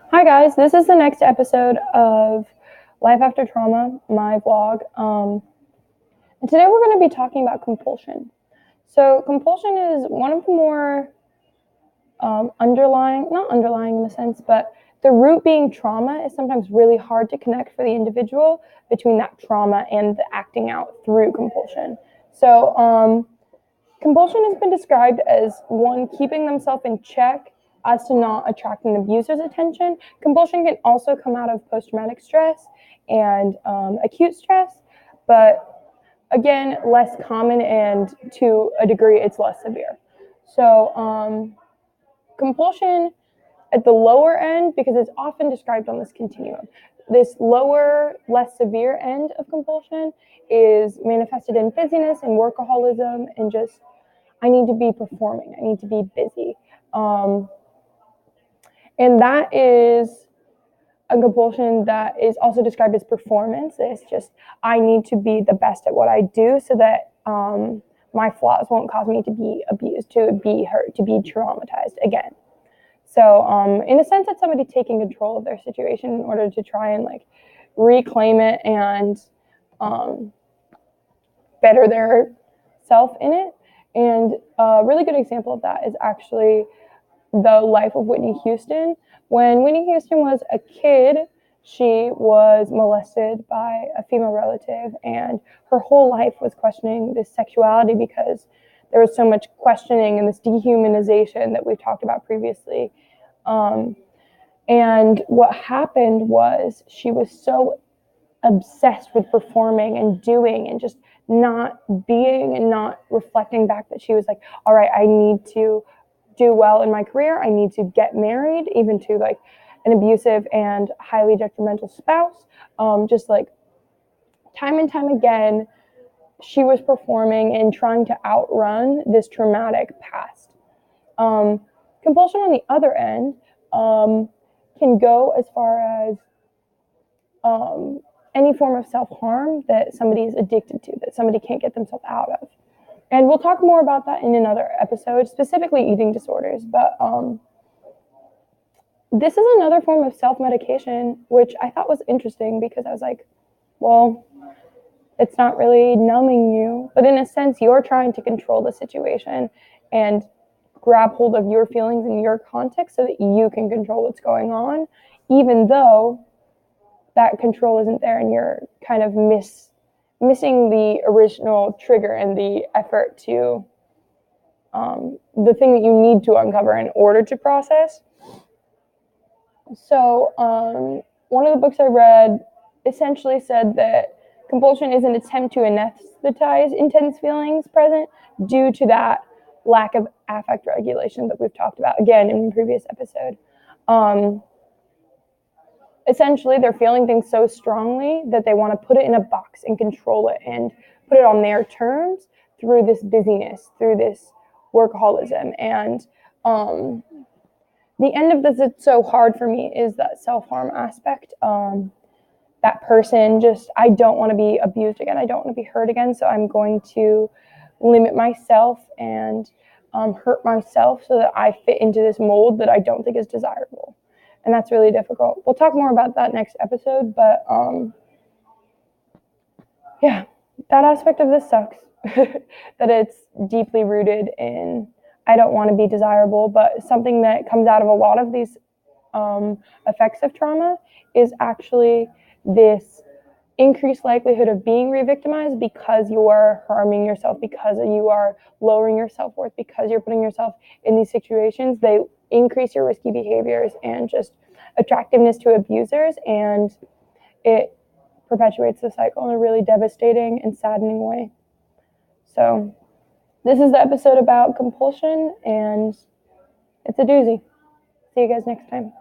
Hi guys, this is the next episode of Life After Trauma, my vlog. And today we're going to be talking about compulsion. So compulsion is one of the more not underlying in a sense, but the root being trauma is sometimes really hard to connect for the individual between that trauma and the acting out through compulsion. So compulsion has been described as one keeping themselves in check as to not attract an abuser's attention. Compulsion can also come out of post-traumatic stress and acute stress, but again, less common, and to a degree, it's less severe. So compulsion at the lower end, because it's often described on this continuum, this lower, less severe end of compulsion is manifested in busyness and workaholism and just, I need to be performing, I need to be busy. And that is a compulsion that is also described as performance. It's just, I need to be the best at what I do so that my flaws won't cause me to be abused, to be hurt, to be traumatized again. So in a sense, it's somebody taking control of their situation in order to try and reclaim it and better their self in it. And a really good example of that is actually the life of Whitney Houston. When Whitney Houston was a kid, she was molested by a female relative, and her whole life was questioning this sexuality because there was so much questioning and this dehumanization that we've talked about previously. And what happened was she was so obsessed with performing and doing and just not being and not reflecting back that she was like, all right, I need to do well in my career. I need to get married, even to an abusive and highly detrimental spouse. Just time and time again, she was performing and trying to outrun this traumatic past. Compulsion, on the other end, can go as far as any form of self-harm that somebody is addicted to, that somebody can't get themselves out of. And we'll talk more about that in another episode, specifically eating disorders. But this is another form of self-medication, which I thought was interesting because I was like, well, it's not really numbing you, but in a sense, you're trying to control the situation and grab hold of your feelings in your context so that you can control what's going on, even though that control isn't there and you're kind of missing the original trigger and the effort to the thing that you need to uncover in order to process. So one of the books I read essentially said that compulsion is an attempt to anesthetize intense feelings present due to that lack of affect regulation that we've talked about again in the previous episode. Essentially, they're feeling things so strongly that they want to put it in a box and control it and put it on their terms through this busyness, through this workaholism. And the end of this, it's so hard for me, is that self-harm aspect. That person just, I don't want to be abused again. I don't want to be hurt again. So I'm going to limit myself and hurt myself so that I fit into this mold that I don't think is desirable. And that's really difficult. We'll talk more about that next episode, but yeah, that aspect of this sucks. That it's deeply rooted in, I don't want to be desirable, but something that comes out of a lot of these effects of trauma is actually this increased likelihood of being re-victimized because you are harming yourself, because you are lowering your self-worth, because you're putting yourself in these situations. They increase your risky behaviors and just attractiveness to abusers, and it perpetuates the cycle in a really devastating and saddening way. So this is the episode about compulsion, and it's a doozy. See you guys next time.